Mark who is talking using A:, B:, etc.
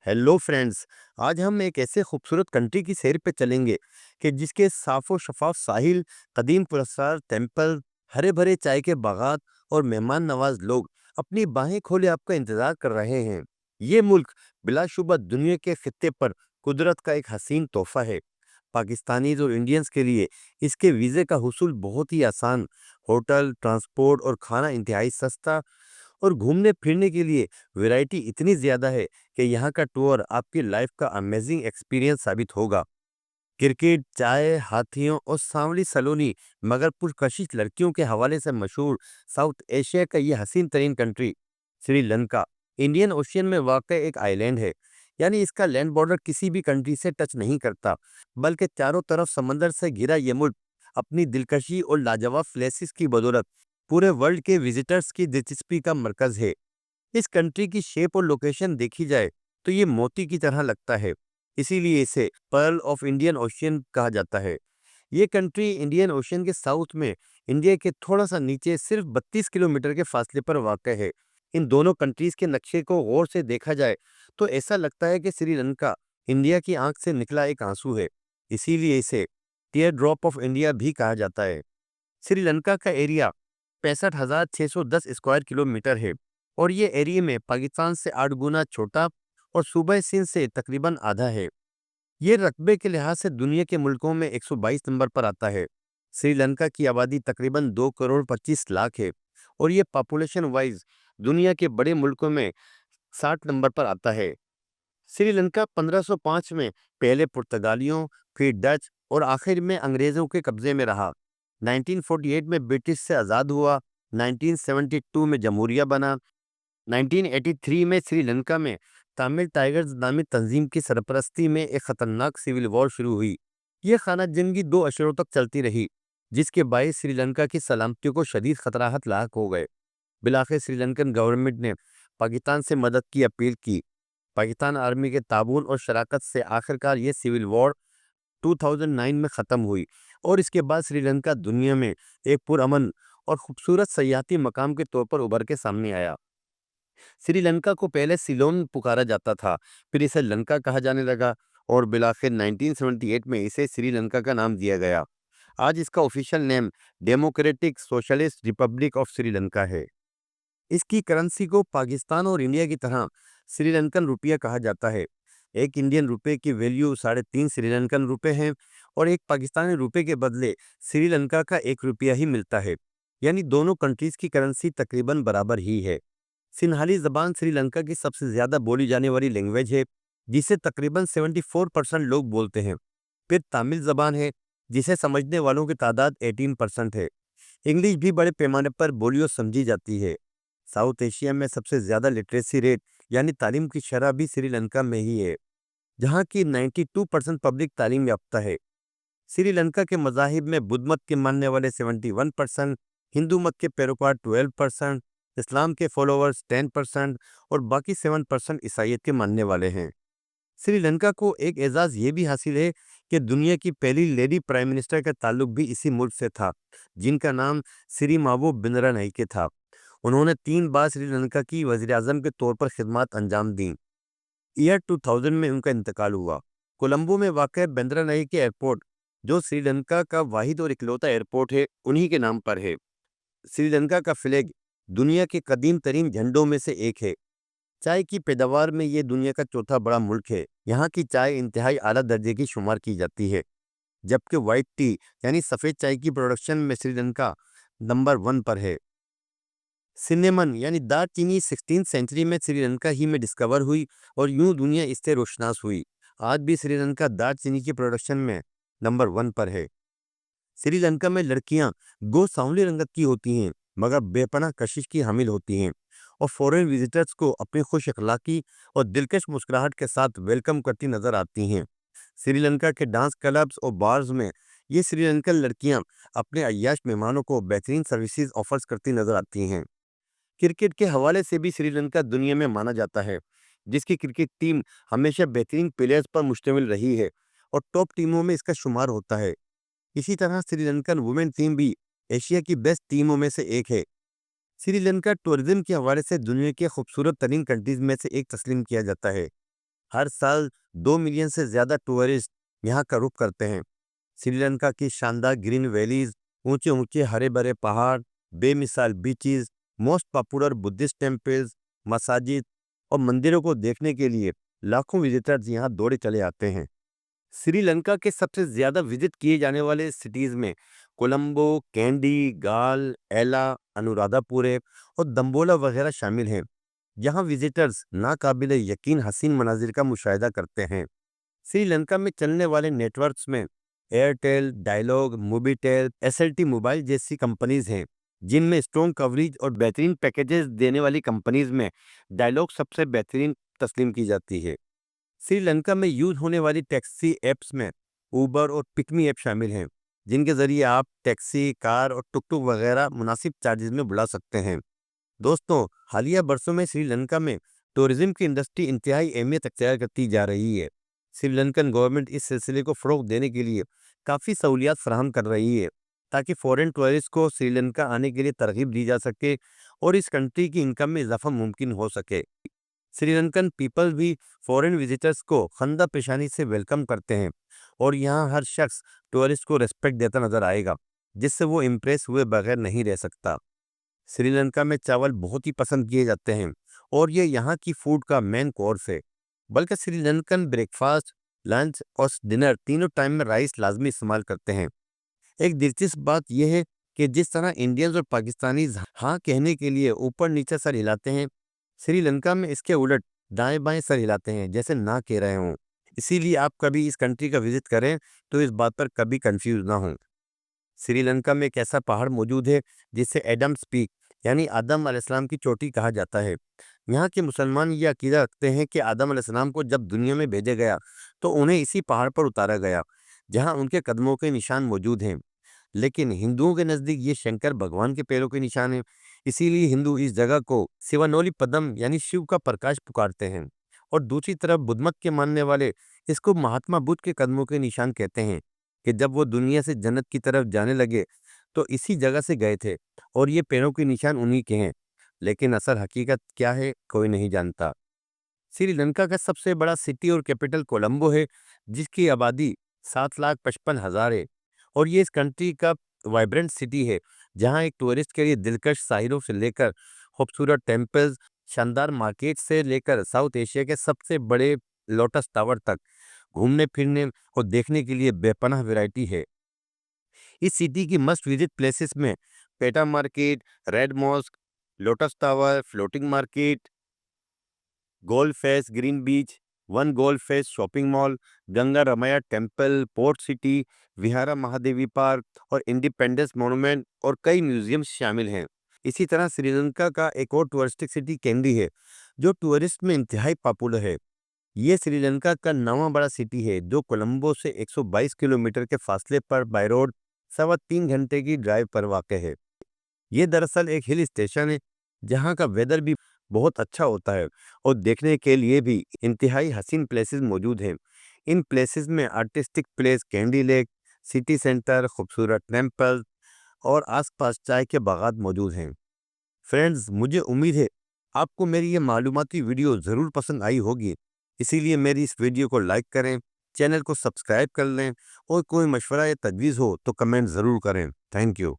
A: Hello friends. आज हम एक ऐसे खूबसूरत कंट्री की सैर पे चलेंगे कि जिसके साफ़ और शफाफ साहिल, कदीम पुरस्कार टेम्पल, हरे भरे चाय के बागात और मेहमान नवाज लोग अपनी बाहें खोले आपका इंतज़ार कर रहे हैं। ये मुल्क बिलाशुबा दुनिया के खित्ते पर कुदरत का एक हसीन तोहफा है। पाकिस्तानीज और इंडियंस के लिए इसके वीज़े का हुसूल बहुत ही आसान, होटल, ट्रांसपोर्ट और खाना इंतहाई सस्ता, और घूमने फिरने के लिए वैरायटी इतनी ज़्यादा है कि यहाँ का टूर आपकी लाइफ का अमेजिंग एक्सपीरियंस साबित होगा। क्रिकेट, चाय, हाथियों और सांवली सलोनी मगर पुरकशिश लड़कियों के हवाले से मशहूर साउथ एशिया का ये हसीन तरीन कंट्री श्रीलंका इंडियन ओशियन में वाक़ एक आइलैंड है। यानी इसका लैंड बॉर्डर किसी भी कंट्री से टच नहीं करता, बल्कि चारों तरफ समंदर से घिरा ये मुल्क अपनी दिलकशी और लाजवाब प्लेसेस की बदौलत पूरे वर्ल्ड के विजिटर्स की दिलचस्पी का मरकज़ है। इस कंट्री की शेप और लोकेशन देखी जाए तो ये मोती की तरह लगता है, इसीलिए इसे पर्ल ऑफ इंडियन ओशियन कहा जाता है। ये कंट्री इंडियन ओशियन के साउथ में इंडिया के थोड़ा सा नीचे सिर्फ 32 किलोमीटर के फासले पर वाक़ है। इन दोनों कंट्रीज के नक्शे को गौर से देखा जाए तो ऐसा लगता है कि श्रीलंका इंडिया की आंख से निकला एक आंसू है, इसीलिए इसे टीयर ड्रॉप ऑफ इंडिया भी कहा जाता है। श्रीलंका का एरिया 65,610 स्क्वायर किलोमीटर है, और ये एरिया में पाकिस्तान से 8 गुना छोटा और सूबे सिंध से तकरीबन आधा है। ये रकबे के लिहाज से दुनिया के मुल्कों में 122 नंबर पर आता है। श्रीलंका की आबादी तकरीबन 2 करोड़ 25 लाख है, और ये पॉपुलेशन वाइज दुनिया के बड़े मुल्कों में 60 नंबर पर आता है। श्रीलंका 1505 में पहले पुर्तगालियों, फिर डच और आखिर में अंग्रेज़ों के कब्जे में रहा। 1948 में ब्रिटिश से आज़ाद हुआ, 1972 में जमहूरिया बना, 1983 में श्रीलंका में तमिल टाइगर्स नामी तंजीम की सरपरस्ती में एक खतरनाक सिविल वॉर शुरू हुई। यह खाना जंगी 2 अशरों तक चलती रही, जिसके बायस श्रीलंका की सलामती को शदीद खतराहत लाक हो गए। बिलाखिर श्रीलंकन गवर्नमेंट ने पाकिस्तान से मदद की अपील की। पाकिस्तान आर्मी के ताबून और शराकत से आखिरकार ये सिविल वॉर 2009 में ख़त्म हुई, और इसके बाद श्रीलंका दुनिया में एक पुरअमन और खूबसूरत सयाहती मकाम के तौर पर उभर के सामने आया। श्रीलंका को पहले सिलोन पुकारा जाता था, फिर इसे लंका कहा जाने लगा, और बिलाखिर 1978 में इसे श्रीलंका का नाम दिया गया। आज इसका official name democratic socialist Republic of Sri Lanka है। इसकी करेंसी को पाकिस्तान और इंडिया की तरह श्रीलंकन रुपया कहा जाता है। एक इंडियन रुपए की वैल्यू 3.5 श्रीलंकन रुपए है, और एक पाकिस्तानी रुपए के बदले श्रीलंका का 1 रुपया ही मिलता है। यानी दोनों कंट्रीज की करेंसी तकरीबन बराबर ही है। सिंहाली ज़बान श्रीलंका की सबसे ज़्यादा बोली जाने वाली लैंग्वेज है, जिसे तकरीबन 74% लोग बोलते हैं। फिर तमिल ज़बान है, जिसे समझने वालों की तादाद 18% है। इंग्लिश भी बड़े पैमाने पर बोली और समझी जाती है। साउथ एशिया में सबसे ज़्यादा लिटरेसी रेट यानी तालीम की शरह भी श्रीलंका में ही है, जहाँ की 92% पब्लिक तालीम याफ्ता है। श्रीलंका के मज़ाहिब में बुद्ध मत के मानने वाले 71%, हिंदू मत के पैरोकार 12%, इस्लाम के फॉलोअर्स 10% और बाकी 7% ईसाइयत के मानने वाले हैं। श्रीलंका को एक एजाज़ ये भी हासिल है कि दुनिया की पहली लेडी प्राइम मिनिस्टर का ताल्लुक भी इसी मुल्क से था, जिनका नाम श्री महबूब बिनरानके था। उन्होंने 3 बार श्रीलंका की वज़ीर आज़म के तौर पर खिदमत अंजाम दी। ईयर 2000 में उनका इंतकाल हुआ। कोलंबो में वाक़ बिनरानके एयरपोर्ट, जो श्रीलंका का वाहिद और इकलौता एयरपोर्ट है, उन्हीं के नाम पर है। श्रीलंका का फ्लैग दुनिया के कदीम तरीन झंडों में से एक है। चाय की पैदावार में ये दुनिया का चौथा बड़ा मुल्क है। यहाँ की चाय इंतहाई आला दर्जे की शुमार की जाती है, जबकि वाइट टी यानी सफ़ेद चाय की प्रोडक्शन में श्रीलंका नंबर 1 पर है। सिनेमन यानी दालचीनी 16th सेंचुरी में श्रीलंका ही में डिस्कवर हुई, और यूं दुनिया इससे रोशनास हुई। आज भी श्रीलंका दालचीनी की प्रोडक्शन में नंबर 1 पर है। श्रीलंका में लड़कियां गो सांवली रंगत की होती हैं, मगर बेपनाह कशिश की हामिल होती हैं, और फॉरेन विजिटर्स को अपनी खुश अखलाकी और दिलकश मुस्कुराहट के साथ वेलकम करती नजर आती हैं। श्रीलंका के डांस क्लब्स और बार्स में ये श्रीलंकन लड़कियां अपने अय्याश मेहमानों को बेहतरीन सर्विसेज ऑफर्स करती नजर आती हैं। क्रिकेट के हवाले से भी श्रीलंका दुनिया में माना जाता है, जिसकी क्रिकेट टीम हमेशा बेहतरीन प्लेयर्स पर मुश्तमिल रही है, और टॉप टीमों में इसका शुमार होता है। इसी तरह श्रीलंकन वुमेन टीम भी एशिया की बेस्ट टीमों में से एक है। श्रीलंका टूरिज्म के हवाले से दुनिया के खूबसूरत तरीन कंट्रीज में से एक तस्लीम किया जाता है। ہر سال 2 ملین سے زیادہ ٹورسٹ یہاں کا رخ کرتے ہیں۔ سری لنکا کی شاندار گرین ویلیز، اونچے اونچے ہرے بھرے پہاڑ، بے مثال beaches, most popular Buddhist temples, مساجد اور مندروں کو دیکھنے کے لیے لاکھوں وزٹرز یہاں دوڑے چلے آتے ہیں۔ سری لنکا کے سب سے زیادہ وزٹ کیے جانے والے سٹیز میں کولمبو، کینڈی، گال، ایلا، انورادھا پورے اور دمبولا وغیرہ شامل ہیں۔ یہاں وزٹرز ناقابل یقین حسین مناظر کا مشاہدہ کرتے ہیں۔ سری لنکا میں چلنے والے نیٹ ورکس میں Airtel, Dialog, Mobitel, S L T mobile جیسی کمپنیز ہیں، جن میں اسٹرانگ کوریج اور بہترین پیکیجز دینے والی کمپنیز میں ڈائلوگ سب سے بہترین تسلیم کی جاتی ہے۔ سری لنکا میں یوز ہونے والی ٹیکسی ایپس میں اوبر اور پک می ایپ شامل ہیں، جن کے ذریعے آپ ٹیکسی، کار اور ٹک ٹک وغیرہ مناسب چارجز میں بلا سکتے ہیں۔ دوستوں، حالیہ برسوں میں سری لنکا میں ٹورزم کی انڈسٹری انتہائی اہمیت اختیار کرتی جا رہی ہے۔ سری لنکن گورنمنٹ اس سلسلے کو فروغ دینے کے لیے کافی سہولیات فراہم کر رہی ہے، تاکہ فورن ٹورسٹ کو سری لنکا آنے کے لیے ترغیب دی جا سکے اور اس کنٹری کی انکم میں اضافہ ممکن ہو سکے۔ سری لنکن پیپل بھی فورن وزٹرز کو خندہ پیشانی سے ویلکم کرتے ہیں، اور یہاں ہر شخص ٹورسٹ کو ریسپیکٹ دیتا نظر آئے گا، جس سے وہ امپریس ہوئے بغیر نہیں رہ سکتا۔ سری لنکا میں چاول بہت ہی پسند کیے جاتے ہیں، اور یہ یہاں کی فوڈ کا مین کورس ہے، بلکہ Sri Lankan break fast, lunch اور ڈنر تینوں ٹائم میں رائس لازمی استعمال کرتے ہیں۔ ایک دلچسپ بات یہ ہے کہ جس طرح انڈینز اور پاکستانیز ہاں کہنے کے لیے اوپر نیچے سر ہلاتے ہیں، سری لنکا میں اس کے الٹ دائیں بائیں سر ہلاتے ہیں جیسے نہ کہہ رہے ہوں۔ اسی لیے آپ کبھی اس کنٹری کا وزٹ کریں تو اس بات پر کبھی کنفیوز نہ ہوں۔ سری لنکا میں ایک ایسا پہاڑ موجود ہے جسے ایڈمز پیک یعنی آدم علیہ السلام کی چوٹی کہا جاتا ہے۔ یہاں کے مسلمان یہ عقیدہ رکھتے ہیں کہ آدم علیہ السلام کو جب دنیا میں بھیجا گیا تو انہیں اسی پہاڑ پر اتارا گیا جہاں ان کے قدموں کے نشان موجود ہیں، لیکن ہندوؤں کے نزدیک یہ شنکر بھگوان کے پیروں کے نشان ہیں۔ اسی لیے ہندو اس جگہ کو سیوانولی پدم یعنی شیو کا پرکاش پکارتے ہیں، اور دوسری طرف بدھ مت کے ماننے والے اس کو مہاتما بدھ کے قدموں کے نشان کہتے ہیں کہ جب وہ دنیا سے جنت کی طرف جانے لگے تو اسی جگہ سے گئے تھے، اور یہ پیروں کے نشان انہی کے ہیں، لیکن اصل حقیقت کیا ہے کوئی نہیں جانتا۔ سری لنکا کا سب سے بڑا سٹی اور کیپٹل کولمبو ہے، جس کی آبادی 7,55,000 ہے، اور یہ اس کنٹری کا وائبرنٹ سٹی ہے، جہاں ایک ٹورسٹ کے لیے دلکش ساحلوں سے لے کر خوبصورت ٹیمپلز، شاندار مارکیٹ سے لے کر ساؤتھ ایشیا کے سب سے بڑے لوٹس ٹاور تک گھومنے پھرنے اور دیکھنے کے لیے بے پناہ ویرائٹی ہے۔ اس سٹی کی مسٹ وزٹ پلیسز میں Pettah Market, Red Mosque, Lotus Tower, Floating Market, Galle Face Green beach, One Galle Face shopping mall, Gangaramaya Temple, Port City, Vihara Mahadevi Park اور انڈیپینڈنس مونومنٹ اور کئی میوزیم شامل ہیں۔ اسی طرح سری لنکا کا ایک اور ٹورسٹک سٹی کینڈی ہے، جو ٹورسٹ میں انتہائی پاپولر ہے۔ یہ سری لنکا کا 9واں بڑا سٹی ہے، جو کولمبو سے 122 کلومیٹر کے فاصلے پر بائی روڈ 3.25 گھنٹے کی ڈرائیو پر واقع ہے۔ یہ دراصل ایک ہل اسٹیشن ہے، جہاں کا ویدر بھی بہت اچھا ہوتا ہے، اور دیکھنے کے لیے بھی انتہائی حسین پلیسز موجود ہیں۔ ان پلیسز میں artistic place Kandy lake, city centre, خوبصورت ٹیمپل اور آس پاس چائے کے باغات موجود ہیں۔ فرینڈز، مجھے امید ہے آپ کو میری یہ معلوماتی ویڈیو ضرور پسند آئی ہوگی، اسی لیے میری اس ویڈیو کو لائک کریں، چینل کو سبسکرائب کر لیں، اور کوئی مشورہ یا تجویز ہو تو کمنٹ ضرور کریں۔ Thank you.